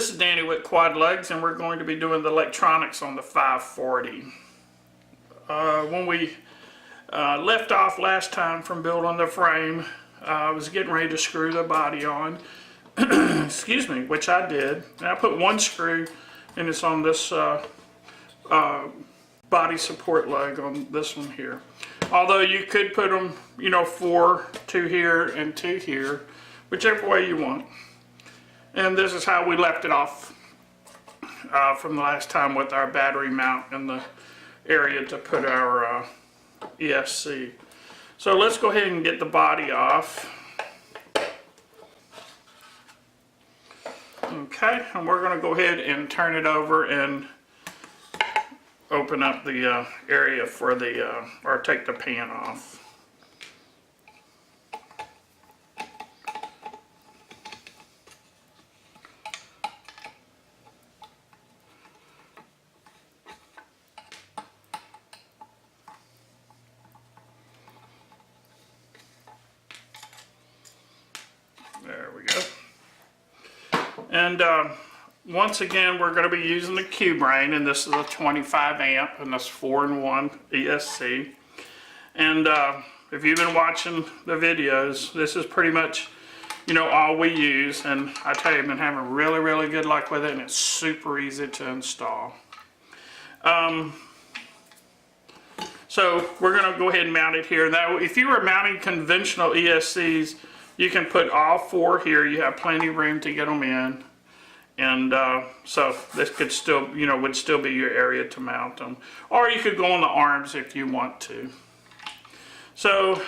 This is Danny with QuadLugs, and we're going to be doing the electronics on the 540. When we left off last time from building the frame, I was getting ready to screw the body on, excuse me, which I did. And I put one screw, and it's on this body support lug on this one here. Although you could put them, you know, 4, 2 here and 2 here, whichever way you want. And this is how we left it off from the last time with our battery mount and the area to put our ESC. So let's go ahead and get the body off. Okay, and we're going to go ahead and turn it over and open up the area for the, or take the pan off. There we go. And once again, we're going to be using the Qbrain, and this is a 25 amp, and that's 4-in-1 ESC. And if you've been watching the videos, this is pretty much, you know, all we use. And I tell you, I've been having really good luck with it, and it's super easy to install. So we're going to go ahead and mount it here. Now, if you were mounting conventional ESCs, you can put all 4 here. You have plenty of room to get them in. And so this could still, you know, would still be your area to mount them. Or you could go on the arms if you want to. So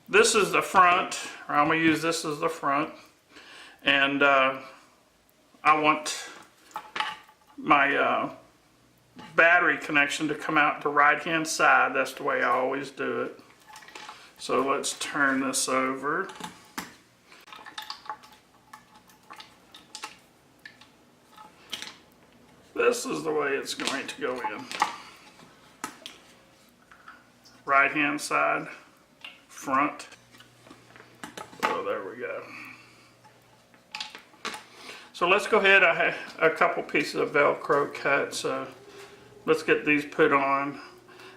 this is the front, or I'm going to use this as the front. And I want my battery connection to come out the right hand side. That's the way I always do it. So let's turn this over. This is the way it's going to go in. Right hand side, front. So there we go. So let's go ahead. I have a couple pieces of Velcro cut, so let's get these put on.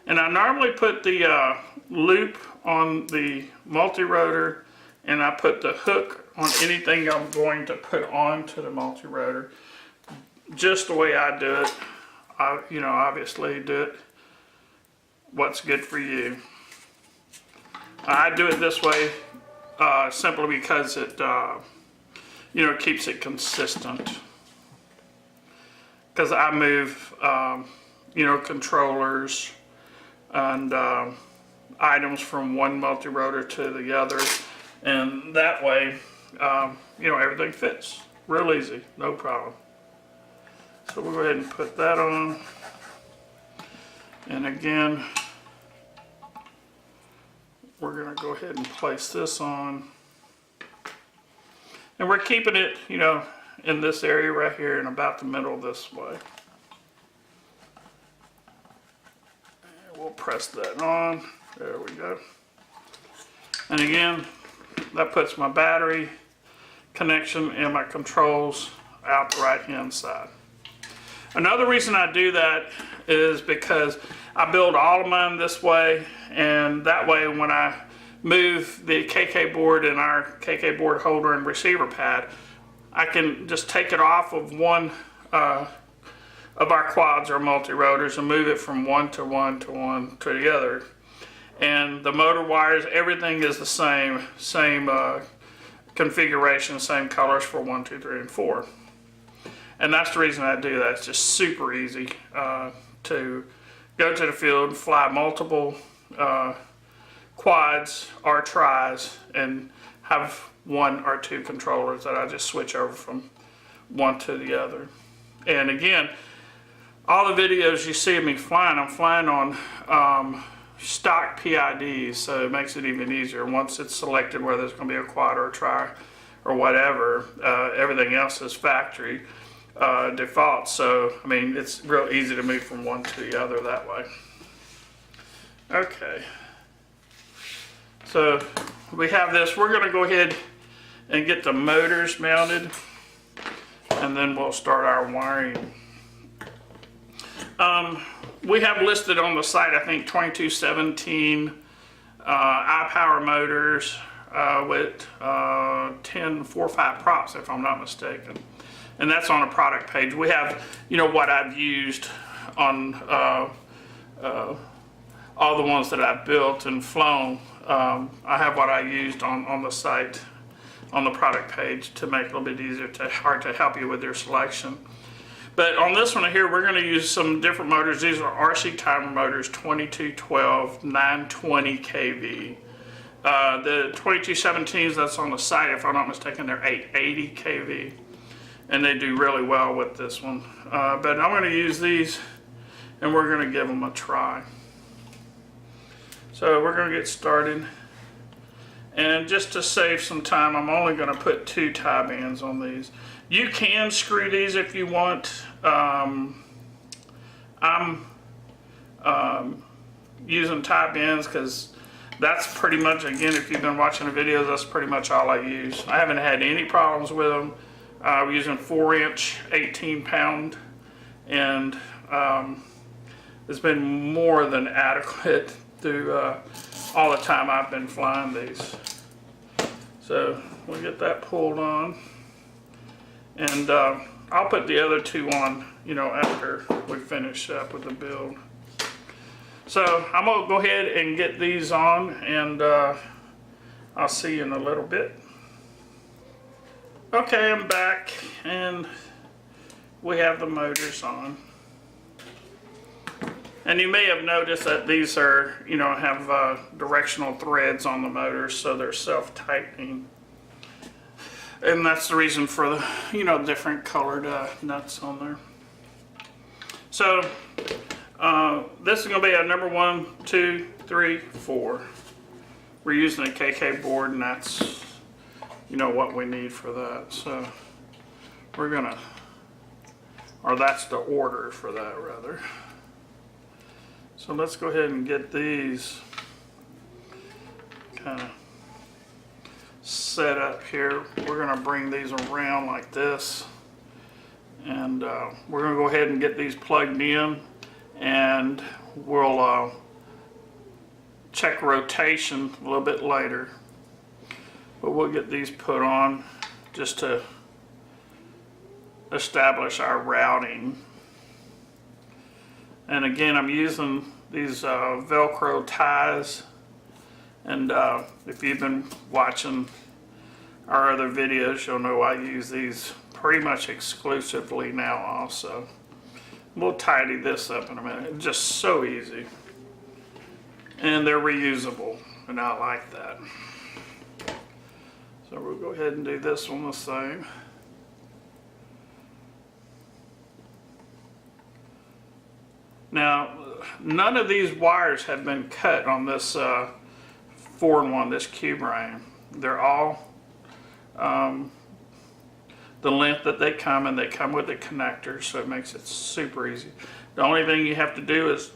And I normally put the loop on the multi-rotor, and I put the hook on anything I'm going to put onto the multi-rotor. Just the way I do it. You know, obviously do it what's good for you. I do it this way simply because it, you know, keeps it consistent. Because I move, you know, controllers and items from one multi-rotor to the other, and that way, you know, everything fits real easy, no problem. So we'll go ahead and put that on, and again, we're going to go ahead and place this on, and we're keeping it, you know, in this area right here and about the middle this way. And we'll press that on. There we go. And again, that puts my battery connection and my controls out the right hand side. Another reason I do that is because I build all of mine this way, and that way when I move the KK board and our KK board holder and receiver pad, I can just take it off of one of our quads or multi-rotors and move it from one to the other. And the motor wires, everything is the same configuration, same colors for 1, 2, 3, and 4. And that's the reason I do that. It's just super easy to go to the field, fly multiple quads or tris, and have 1 or 2 controllers that I just switch over from one to the other. And again, all the videos you see of me flying, I'm flying on stock PIDs, so it makes it even easier. Once it's selected whether it's going to be a quad or a tri or whatever, everything else is factory default. So I mean, it's real easy to move from one to the other that way. Okay, so we have this. We're going to go ahead and get the motors mounted. and then we'll start our wiring. We have listed on the site, I think, 2217 iPower motors with 1045 props, if I'm not mistaken. And that's on a product page. We have, you know, what I've used on all the ones that I've built and flown. I have what I used on the site, on the product page, to make it a little bit easier to help you with your selection. But on this one here, we're going to use some different motors. These are RC timer motors, 2212, 920 kV. The 2217s that's on the site, if I'm not mistaken, they're 880 kV. And they do really well with this one. But I'm going to use these, and we're going to give them a try. So we're going to get started. And just to save some time, I'm only going to put 2 tie bands on these. You can screw these if you want. I'm using tie bands because that's pretty much, again, if you've been watching the videos, that's pretty much all I use. I haven't had any problems with them. We're using 4-inch, 18-pound, and it's been more than adequate through all the time I've been flying these. So we'll get that pulled on, and I'll put the other 2 on, you know, after we finish up with the build. So I'm gonna go ahead and get these on, and I'll see you in a little bit. Okay, I'm back, and we have the motors on. And you may have noticed that these are, you know, have directional threads on the motors, so they're self-tightening. And that's the reason for the, you know, different colored nuts on there. So this is going to be a number 1, 2, 3, 4. We're using a KK board, and that's, you know, what we need for that. So we're going to, or that's the order for that, rather. So let's go ahead and get these kind of set up here. We're going to bring these around like this, and we're going to go ahead and get these plugged in, and we'll check rotation a little bit later. But we'll get these put on just to establish our routing. And again, I'm using these Velcro ties, and if you've been watching our other videos, you'll know I use these pretty much exclusively now also. We'll tidy this up in a minute. It's just so easy. And they're reusable, and I like that. So we'll go ahead and do this one the same. Now, none of these wires have been cut on this 4-in-1, this Qbrain. They're all the length that they come, and they come with the connectors, so it makes it super easy. The only thing you have to do is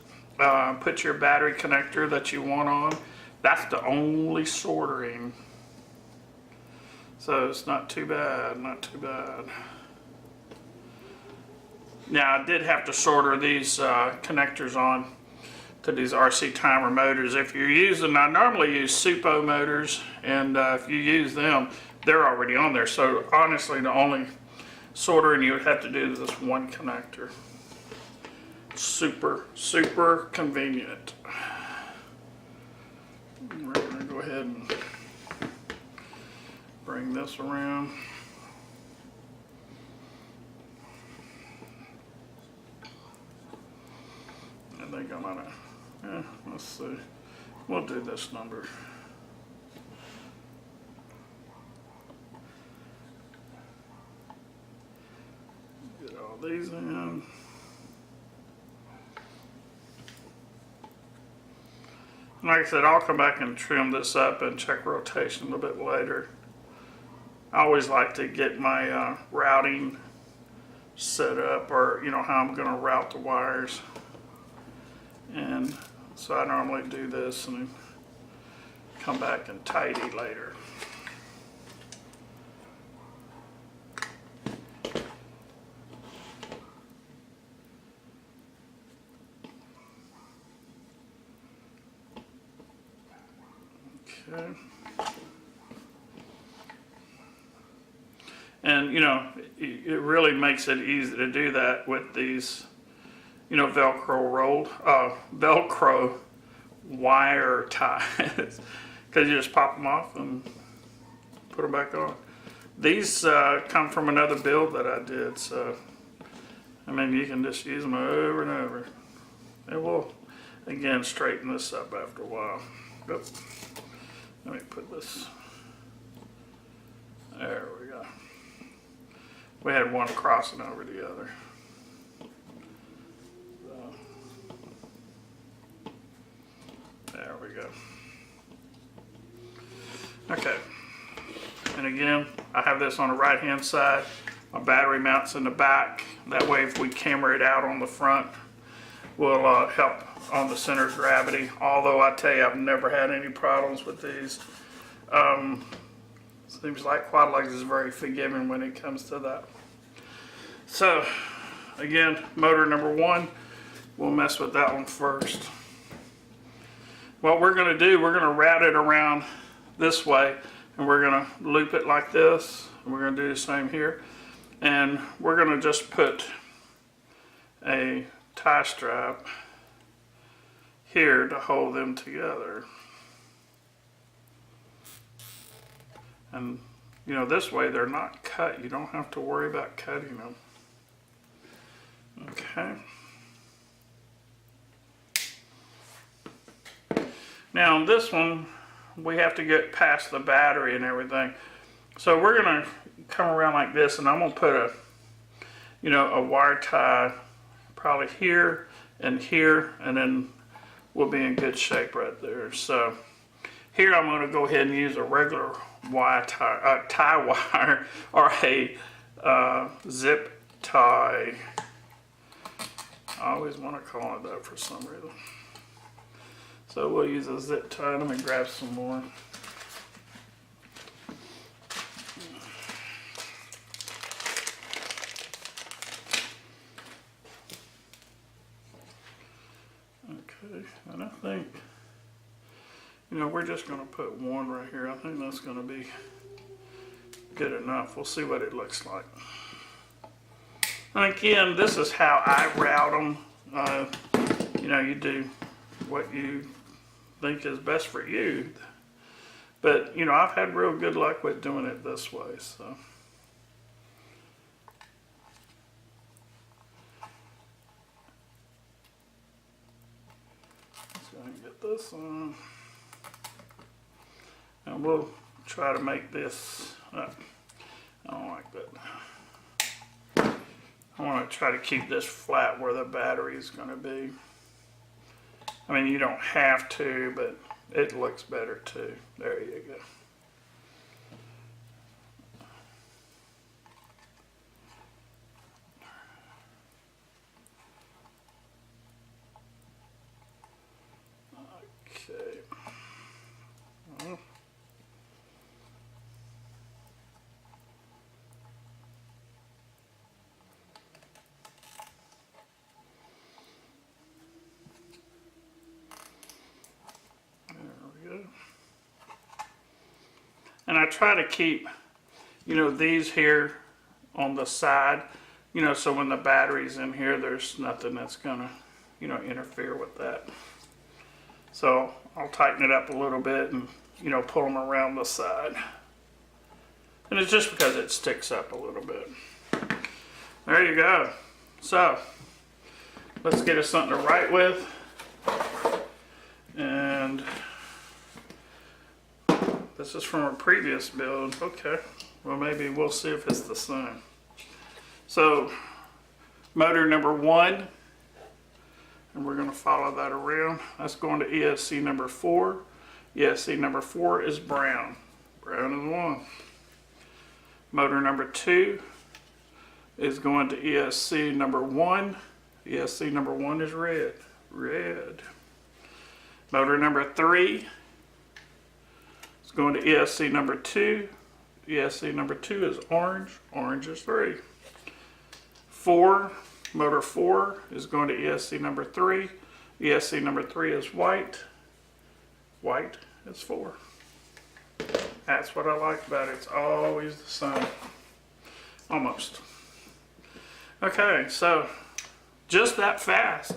put your battery connector that you want on. That's the only soldering. So it's not too bad, not too bad. Now, I did have to solder these connectors on to these RC timer motors. If you're using, I normally use Supo motors, and if you use them, they're already on there. So honestly, the only soldering you would have to do is this one connector. Super, super convenient. We're gonna go ahead and bring this around. I think I'm gonna, let's see, we'll do this number. Get all these in. Like I said, I'll come back and trim this up and check rotation a little bit later. I always like to get my routing set up, or you know how I'm going to route the wires. And so I normally do this and come back and tidy later. Okay. And you know, it really makes it easy to do that with these, you know, Velcro wire ties, because you just pop them off and put them back on. These come from another build that I did, so I mean you can just use them over and over. And we'll again straighten this up after a while. Yep. Let me put this. There we go. We had one crossing over the other. So, there we go. Okay. And again, I have this on the right hand side. My battery mounts in the back. That way if we camera it out on the front, will help on the center of gravity. Although I tell you, I've never had any problems with these. Seems like QuadLugs is very forgiving when it comes to that. So, again, motor number 1, we'll mess with that one first. What we're going to do, we're going to route it around this way, and we're going to loop it like this, and we're going to do the same here. And we're going to just put a tie strap here to hold them together. And you know, this way they're not cut. You don't have to worry about cutting them. Okay. Now on this one, we have to get past the battery and everything. So we're gonna come around like this, and I'm gonna put a, you know, a wire tie probably here, and then we'll be in good shape right there. So here I'm going to go ahead and use a regular wire tie wire, or a zip tie. I always want to call it that for some reason. So we'll use a zip tie. Let me grab some more. Okay, and I think, you know, we're just going to put one right here. I think that's going to be good enough. We'll see what it looks like. And again, this is how I route them. You know, you do what you think is best for you. But, you know, I've had real good luck with doing it this way, so. Let's go ahead and get this on. And we'll try to make this up. I don't like that. I want to try to keep this flat where the battery is going to be. I mean, you don't have to, but it looks better too. There you go. Okay. Well. And I try to keep, you know, these here on the side, you know, so when the battery's in here, there's nothing that's gonna, you know, interfere with that. So I'll tighten it up a little bit and, you know, pull them around the side. And it's just because it sticks up a little bit. There you go. So let's get us something to write with. And this is from a previous build. Okay, well maybe we'll see if it's the same. So motor number 1, and we're going to follow that around. That's going to ESC number 4. ESC number 4 is brown. Brown is 1. Motor number 2 is going to ESC number 1. ESC number 1 is red. Red. Motor number 3 is going to ESC number 2. ESC number 2 is orange. Orange is 3. 4, motor 4 is going to ESC number 3. ESC number 3 is white. White is 4. That's what I like about it. It's always the same. Almost. Okay, so just that fast.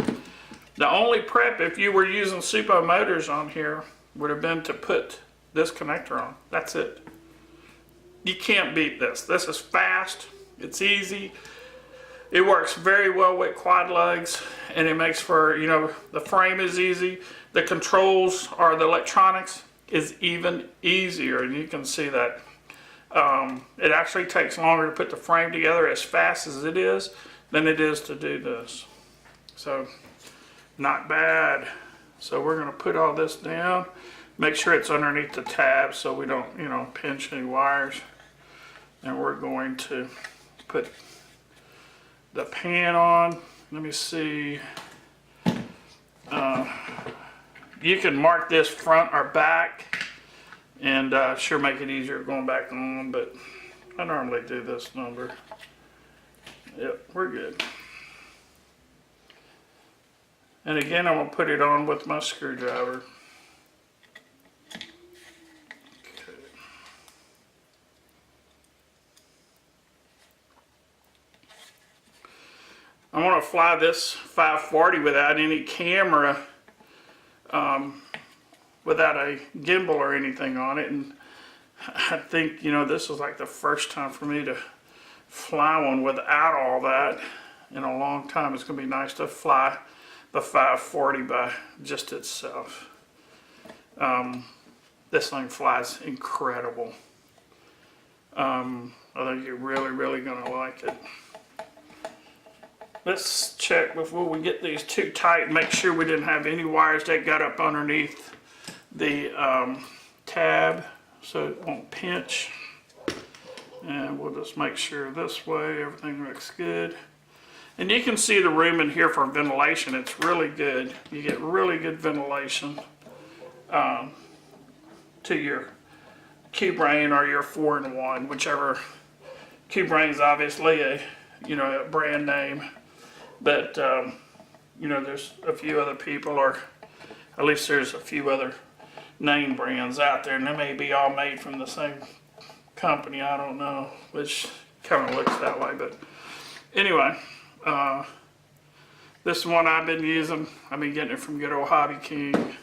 The only prep, if you were using Supo motors on here, would have been to put this connector on. That's it. You can't beat this. This is fast. It's easy. It works very well with QuadLugs, and it makes for, you know, the frame is easy. The controls or the electronics is even easier, and you can see that. It actually takes longer to put the frame together as fast as it is than it is to do this. So, not bad. So we're gonna put all this down. Make sure it's underneath the tab so we don't, you know, pinch any wires. And we're going to put the pan on. Let me see. You can mark this front or back, and sure make it easier going back on, but I normally do this number. Yep, we're good. And again, I'm gonna put it on with my screwdriver. Okay. I want to fly this 540 without any camera, without a gimbal or anything on it, and I think, you know, this is like the first time for me to fly one without all that in a long time. It's going to be nice to fly the 540 by just itself. This thing flies incredible. I think you're really going to like it. Let's check before we get these too tight and make sure we didn't have any wires that got up underneath the tab so it won't pinch. And we'll just make sure this way everything looks good. And you can see the room in here for ventilation. It's really good. You get really good ventilation to your Qbrain or your 4-in-1, whichever. Qbrain is obviously a, you know, a brand name, but you know, there's a few other people, or at least there's a few other name brands out there, and they may be all made from the same company. I don't know, which kind of looks that way, but anyway, this one I've been using. I've been getting it from good old Hobby King.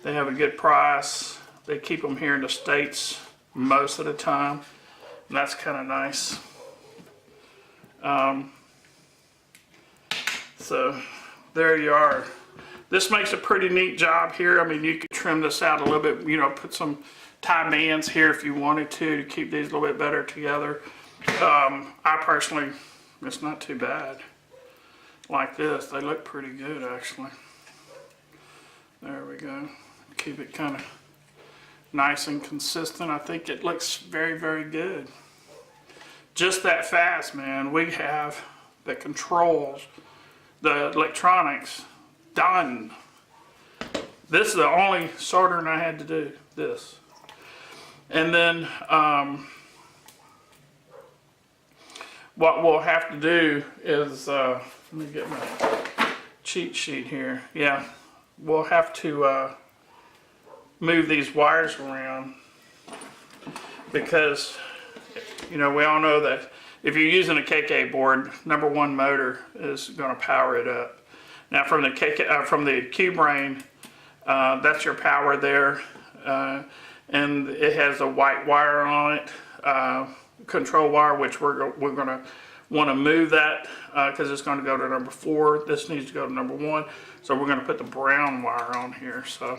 They have a good price. They keep them here in the States most of the time, and that's kind of nice. So there you are. This makes a pretty neat job here. I mean, you could trim this out a little bit, you know, put some tie bands here if you wanted to keep these a little bit better together. I personally, it's not too bad. Like this, they look pretty good actually. There we go. Keep it kind of nice and consistent. I think it looks very good. Just that fast, man. We have the controls, the electronics done. This is the only soldering I had to do, this. And then what we'll have to do is, let me get my cheat sheet here. Yeah, we'll have to move these wires around because, you know, we all know that if you're using a KK board, #1 motor is going to power it up. Now from the Qbrain, that's your power there, and it has a white wire on it, control wire, which we're going to want to move that because it's going to go to #4. This needs to go to #1, so we're going to put the brown wire on here. So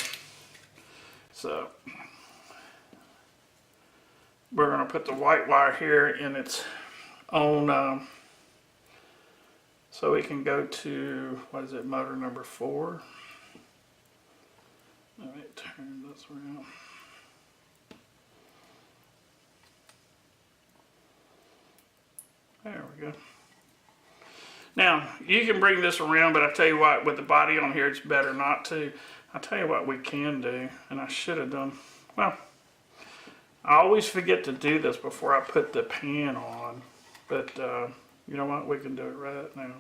we're going to put the white wire here in its own, so we can go to, what is it, motor #4. Let me turn this around. There we go. Now, you can bring this around, but I tell you what, with the body on here, it's better not to. I'll tell you what we can do, and I should have done, well, I always forget to do this before I put the pan on, but you know what, we can do it right now.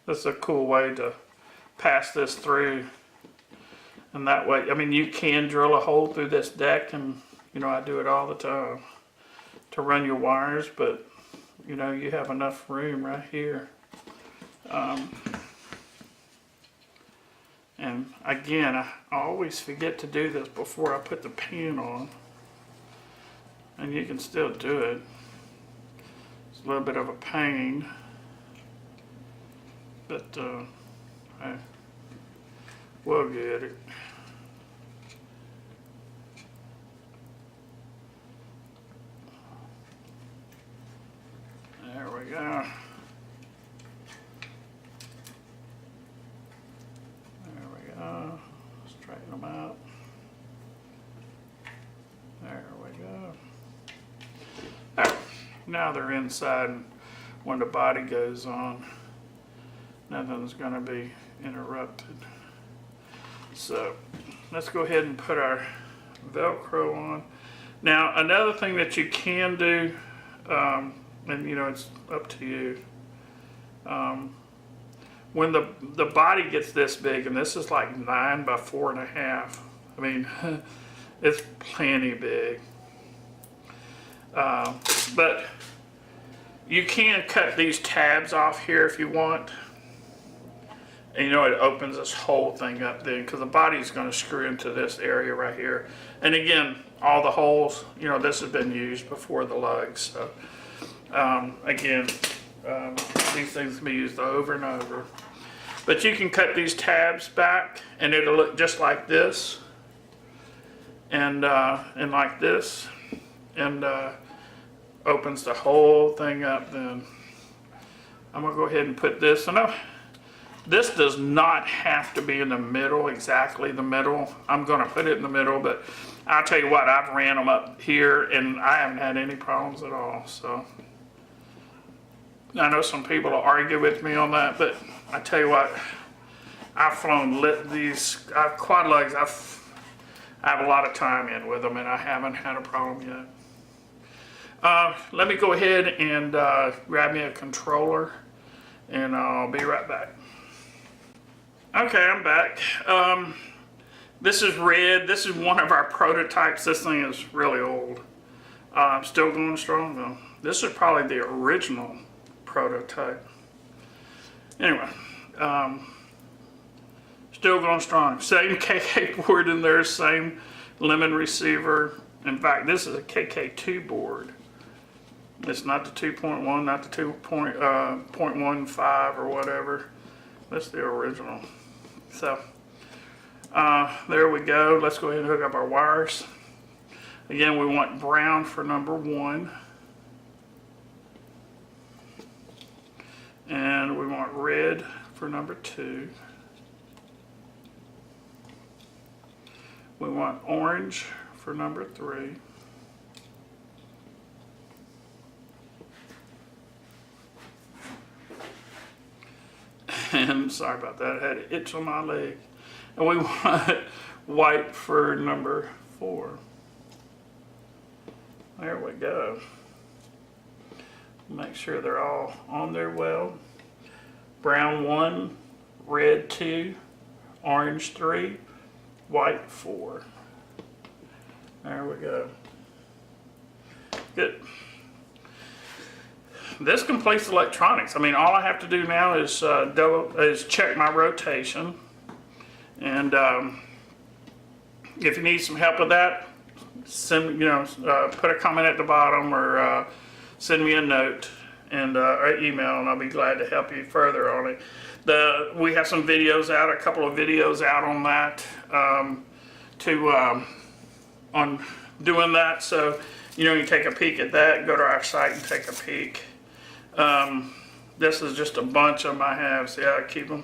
This is a cool way to pass this through. And that way, I mean, you can drill a hole through this deck, and you know, I do it all the time to run your wires, but you know, you have enough room right here. And again, I always forget to do this before I put the pan on. And you can still do it. It's a little bit of a pain, but hey, we'll get it. There we go. There we go. Straighten them out. There we go. There. Now they're inside, and when the body goes on, nothing's going to be interrupted. So let's go ahead and put our Velcro on. Now another thing that you can do, and you know, it's up to you. When the body gets this big, and this is like 9 by 4.5, I mean, it's plenty big. But you can cut these tabs off here if you want. And you know, it opens this whole thing up then, because the body's going to screw into this area right here. And again, all the holes, you know, this has been used before the lugs. So again, these things can be used over and over. But you can cut these tabs back, and it'll look just like this, and like this, and opens the whole thing up. Then I'm gonna go ahead and put this. And this does not have to be in the middle, exactly the middle. I'm gonna put it in the middle, but I'll tell you what, I've ran them up here, and I haven't had any problems at all. So I know some people will argue with me on that, but I tell you what, I've flown these QuadLugs. I have a lot of time in with them, and I haven't had a problem yet. Let me go ahead and grab me a controller, and I'll be right back. Okay, I'm back. This is red. This is one of our prototypes. This thing is really old. Still going strong though. This is probably the original prototype. Anyway, still going strong. Same KK board in there, same lemon receiver. In fact, this is a KK2 board. It's not the 2.1, not the 2.15 or whatever. That's the original. So there we go. Let's go ahead and hook up our wires. Again, we want brown for number 1. And we want red for number 2. We want orange for number 3. And sorry about that, I had an itch on my leg. And we want white for number 4. There we go. Make sure they're all on there well. Brown 1, red 2, orange 3, white 4. There we go. Good. This completes electronics. I mean, all I have to do now is check my rotation. And if you need some help with that, send put a comment at the bottom, or send me a note and or email, and I'll be glad to help you further on it. We have some videos out, a couple of videos out on that, on doing that. So you can take a peek at that. Go to our site and take a peek. This is just a bunch of them I have. See how I keep them.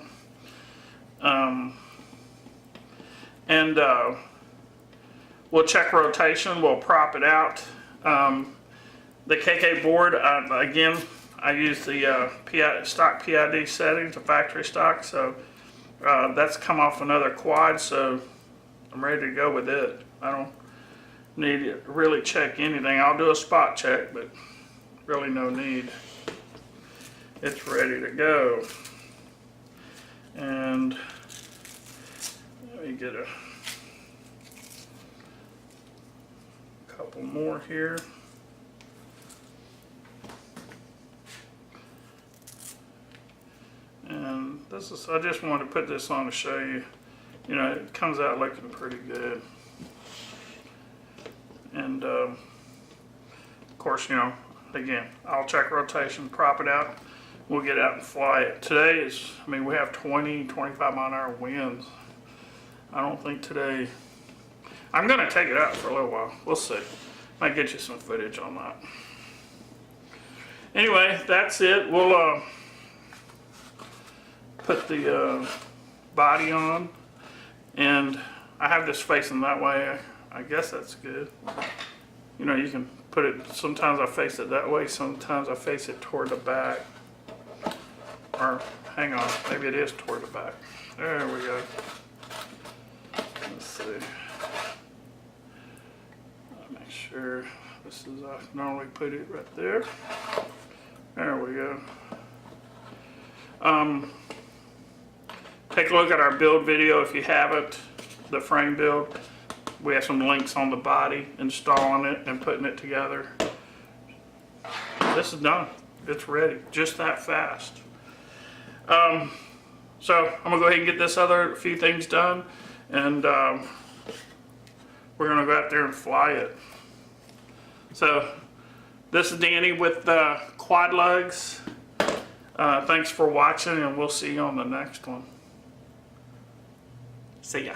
And we'll check rotation. We'll prop it out. The KK board, again, I use the stock PID settings, the factory stock. So that's come off another quad, so I'm ready to go with it. I don't need to really check anything. I'll do a spot check, but really no need. It's ready to go. And let me get a couple more here. And this is, I just wanted to put this on to show you, you know, it comes out looking pretty good. And of course, you know, again, I'll check rotation, prop it out, we'll get out and fly it. Today is, I mean, we have 20, 25 mile an hour winds. I don't think today, I'm gonna take it out for a little while, we'll see. Might get you some footage on that. Anyway, that's it. We'll put the body on, and I have this facing that way. I guess that's good. You know, you can put it, sometimes I face it that way, sometimes I face it toward the back. Or, hang on, maybe it is toward the back. There we go. Let's see. Make sure this is, I normally put it right there. There we go. Take a look at our build video if you haven't, the frame build. We have some links on the body, installing it and putting it together. This is done. It's ready, just that fast. So I'm gonna go ahead and get this other few things done, and we're gonna go out there and fly it. So this is Danny with QuadLugs. Thanks for watching, and we'll see you on the next one. See ya.